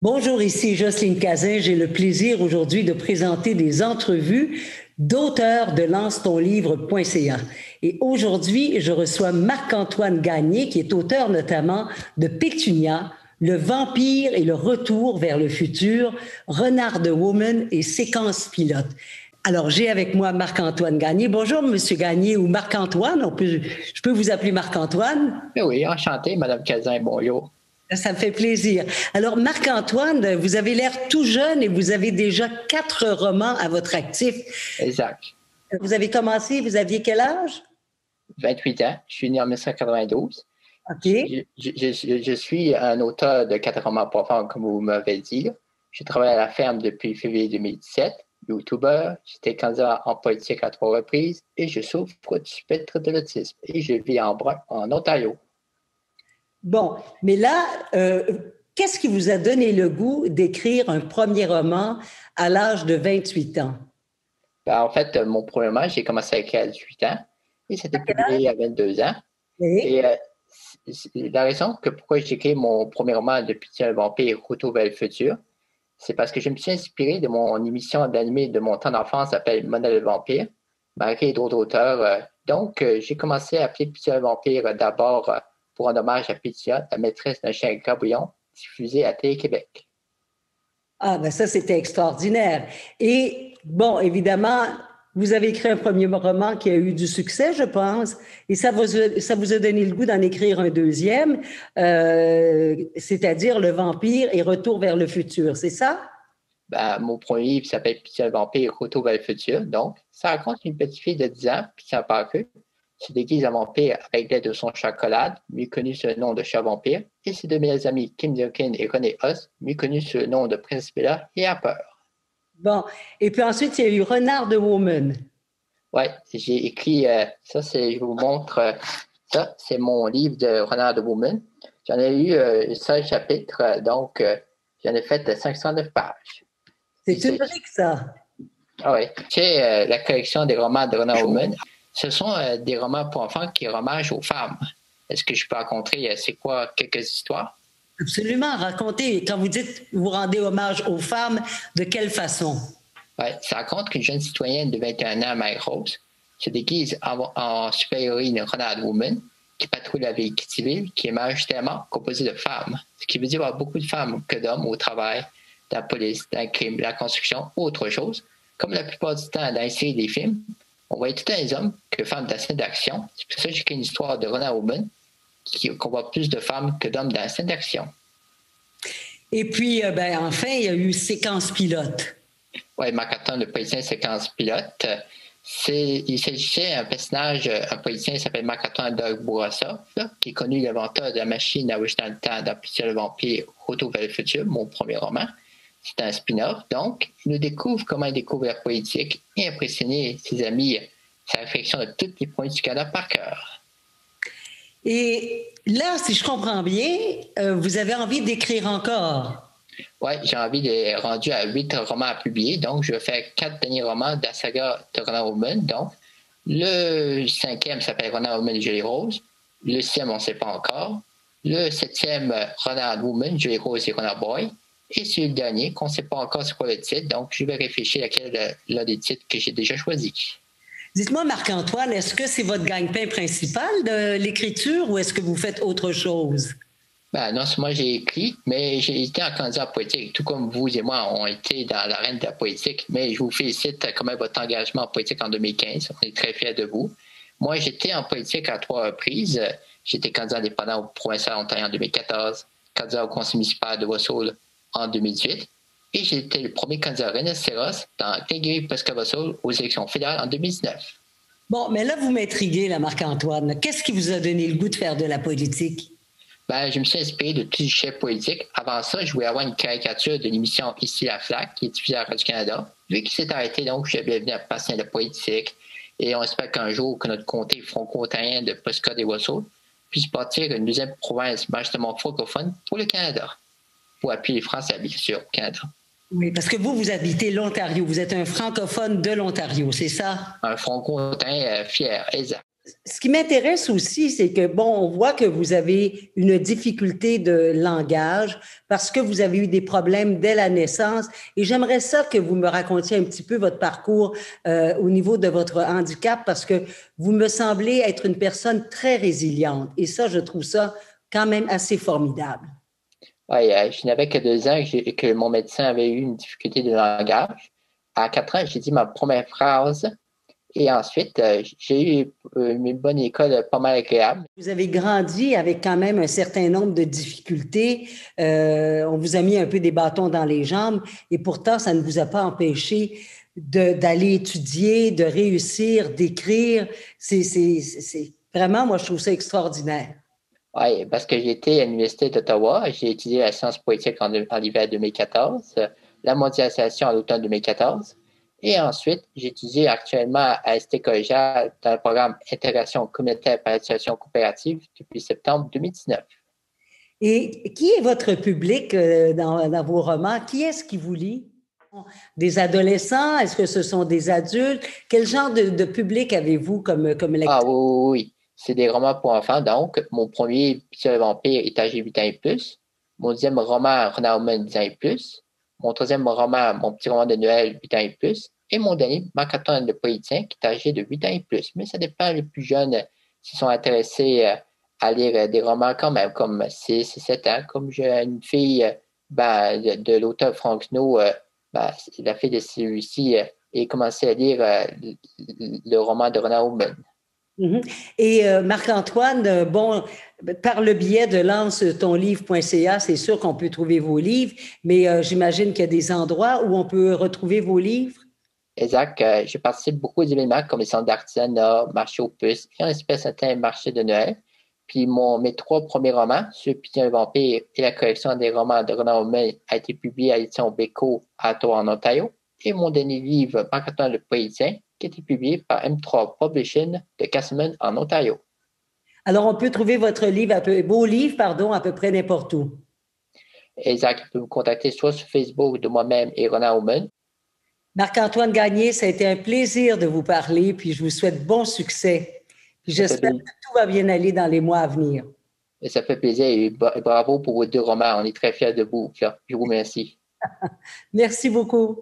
Bonjour, ici Jocelyne Cazin. J'ai le plaisir aujourd'hui de présenter des entrevues d'auteurs de lance-ton-livre.ca. Et aujourd'hui, je reçois Marc-Antoine Gagné, qui est auteur notamment de Pétunia, Le vampire et le retour vers le futur, Renard de Woman et Séquence pilote. Alors, j'ai avec moi Marc-Antoine Gagné. Bonjour, Monsieur Gagné ou Marc-Antoine. Je peux vous appeler Marc-Antoine? Oui, enchanté, Madame Cazin. Bonjour. Ça me fait plaisir. Alors, Marc-Antoine, vous avez l'air tout jeune et vous avez déjà 4 romans à votre actif. Exact. Vous avez commencé, vous aviez quel âge? 28 ans. Je suis né en 1992. OK. Je suis un auteur de 4 romans pour enfants, comme vous m'avez dit. Je travaille à la ferme depuis février 2017. YouTuber, j'étais candidat en politique à 3 reprises et je souffre du spectre de l'autisme et je vis en Ontario. Bon, mais là, qu'est-ce qui vous a donné le goût d'écrire un premier roman à l'âge de 28 ans? Ben, en fait, mon premier roman, j'ai commencé à écrire à 18 ans et c'était publié à 22 ans. Oui. Et la raison pourquoi j'ai écrit mon premier roman de Pétunia le vampire, Retour vers le futur, c'est parce que je me suis inspiré de mon émission d'animé de mon temps d'enfance qui s'appelle Mona le vampire, malgré d'autres auteurs. Donc, j'ai commencé à appeler Pétunia le vampire d'abord pour un hommage à Pétunia, la maîtresse d'un chien grabouillon, diffusée à Télé-Québec. Ah, ben ça, c'était extraordinaire. Et bon, évidemment, vous avez écrit un premier roman qui a eu du succès, je pense, et ça vous a donné le goût d'en écrire un deuxième, c'est-à-dire Le vampire et Retour vers le futur, c'est ça? Ben, mon premier livre s'appelle Pétunia le vampire, Retour vers le futur. Donc, ça raconte une petite fille de 10 ans, Pétunia Parker, se déguise en vampire avec l'aide de son chocolat, mieux connu sous le nom de chat vampire, et ses 2 meilleurs amis, Kim Durkin et René Oss, mieux connus sous le nom de Prince Bella et Harper. Bon, et puis ensuite, il y a eu Renard de Woman. Oui, j'ai écrit, je vous montre, ça, c'est mon livre de Renard de Woman. J'en ai eu 16 chapitres, donc j'en ai fait 509 pages. C'est une brique, ça. Ah oui, c'est la collection des romans de Renard Woman. Ce sont des romans pour enfants qui hommagent aux femmes. Est-ce que je peux raconter, c'est quoi, quelques histoires? Absolument, racontez. Quand vous dites vous rendez hommage aux femmes, de quelle façon? Oui, ça raconte qu'une jeune citoyenne de 21 ans, Mary-Rose, se déguise en super-héroïne Renard Woman, qui patrouille la ville civile, qui est majoritairement composée de femmes. Ce qui veut dire avoir beaucoup de femmes que d'hommes au travail, dans la police, dans le crime, la construction, autre chose. Comme la plupart du temps dans les séries des films, on voit tout le temps les hommes que femmes dans la scène d'action. C'est pour ça que j'ai écrit une histoire de Renard Woman, qu'on voit plus de femmes que d'hommes dans la scène d'action. Et puis, enfin, il y a eu Séquence pilote. Oui, Marc-Antoine, le politicien Séquence pilote. Il s'agissait d'un personnage, un politicien qui s'appelle Marc-Antoine Doug Bourassa, qui est connu l'inventeur de la machine à voyager dans le temps dans Pétunia le vampire, Retour vers le futur, mon premier roman. C'est un spin-off, donc il nous découvre comment il découvre la politique et impressionner ses amis, sa réflexion de tous les points du Canada par cœur. Et là, si je comprends bien, vous avez envie d'écrire encore. Oui, j'ai envie de rendu à 8 romans à publier, donc je vais faire 4 derniers romans de la saga de Renard Woman. Donc, le 5e s'appelle Renard Woman, Jolie Rose. Le 6e, on ne sait pas encore. Le 7e, Renard Woman, Jolie Rose et Renard Boy. Et c'est le dernier, qu'on ne sait pas encore c'est quoi le titre, donc je vais réfléchir à quel l'un des titres que j'ai déjà choisi. Dites-moi, Marc-Antoine, est-ce que c'est votre gagne-pain principal de l'écriture ou est-ce que vous faites autre chose? Ben, non seulement j'ai écrit, mais j'ai été en candidat politique, tout comme vous et moi on été dans l'arène de la politique. Mais je vous félicite quand même votre engagement en politique en 2015. On est très fiers de vous. Moi, j'étais en politique à 3 reprises. J'étais candidat indépendant au provincial d'Ontario en 2014, candidat au conseil municipal de Wassaul en 2018. Et j'ai été le premier candidat rhinocéros dans Calgary-Prescott-Wassaul aux élections fédérales en 2019. Bon, mais là, vous m'intriguez, là, Marc-Antoine. Qu'est-ce qui vous a donné le goût de faire de la politique? Ben, je me suis inspiré de tous les chefs politiques. Avant ça, je voulais avoir une caricature de l'émission Ici la Flaque, qui est diffusée à Radio-Canada. Vu qu'il s'est arrêté, donc, je suis devenu un patient de politique. Et on espère qu'un jour, que notre comté franco-ontarien de Prescott et Wassaul puisse bâtir une deuxième province justement francophone pour le Canada. Pour appuyer les Français, bien sûr, au Canada. Oui, parce que vous habitez l'Ontario. Vous êtes un francophone de l'Ontario, c'est ça? Un franco-ontarien fier, exact. Ce qui m'intéresse aussi, c'est que, bon, on voit que vous avez une difficulté de langage parce que vous avez eu des problèmes dès la naissance. Et j'aimerais ça que vous me racontiez un petit peu votre parcours au niveau de votre handicap parce que vous me semblez être une personne très résiliente. Et ça, je trouve ça quand même assez formidable. Oui, je n'avais que 2 ans que mon médecin avait eu une difficulté de langage. À 4 ans, j'ai dit ma première phrase. Et ensuite, j'ai eu une bonne école pas mal agréable. Vous avez grandi avec quand même un certain nombre de difficultés. On vous a mis un peu des bâtons dans les jambes et pourtant, ça ne vous a pas empêché d'aller étudier, de réussir, d'écrire. C'est vraiment, moi, je trouve ça extraordinaire. Oui, parce que j'ai été à l'Université d'Ottawa. J'ai étudié la science politique en l'hiver 2014, la mondialisation en l'automne 2014. Et ensuite, j'étudie actuellement à ST Collégial dans le programme Intégration communautaire par l'éducation coopérative depuis septembre 2019. Et qui est votre public dans vos romans? Qui est-ce qui vous lit? Des adolescents? Est-ce que ce sont des adultes? Quel genre de public avez-vous comme Ah lecteur? oui, oui, oui. C'est des romans pour enfants. Donc, mon premier, Pitié le vampire, est âgé 8 ans et plus. Mon deuxième roman, Renard Humain, 10 ans et plus. Mon troisième roman, Mon petit roman de Noël, 8 ans et plus. Et mon dernier, Marc-Antoine le politicien, qui est âgé de 8 ans et plus. Mais ça dépend, les plus jeunes, s'ils sont intéressés à lire des romans quand même, comme 6 et 7 ans. Comme j'ai une fille de l'auteur Frank Snow, la fille de celui-ci, et commencé à lire le roman de Renard Humain. Mhm. Et Marc-Antoine, bon, par le biais de lance-ton-livre.ca, c'est sûr qu'on peut trouver vos livres, mais j'imagine qu'il y a des endroits où on peut retrouver vos livres. Exact. Je participe beaucoup aux événements comme les centres d'artisanat, marché aux puces et en espèce certains marchés de Noël. Puis mes 3 premiers romans, Sur Pitié un vampire et la collection des romans de Renard Humain, a été publié à l'édition Béco à Ottawa, en Ontario. Et mon dernier livre, Marc-Antoine le politicien, qui a été publié par M3 Publishing de Casselman, en Ontario. Alors, on peut trouver votre livre, vos livres, pardon, à peu près n'importe où. Exact. Vous pouvez me contacter soit sur Facebook de moi-même et Renard Humain. Marc-Antoine Gagné, ça a été un plaisir de vous parler, puis je vous souhaite bon succès. Puis j'espère que tout va bien aller dans les mois à venir. Et ça fait plaisir et bravo pour vos 2 romans. On est très fiers de vous. Je vous remercie. Merci beaucoup.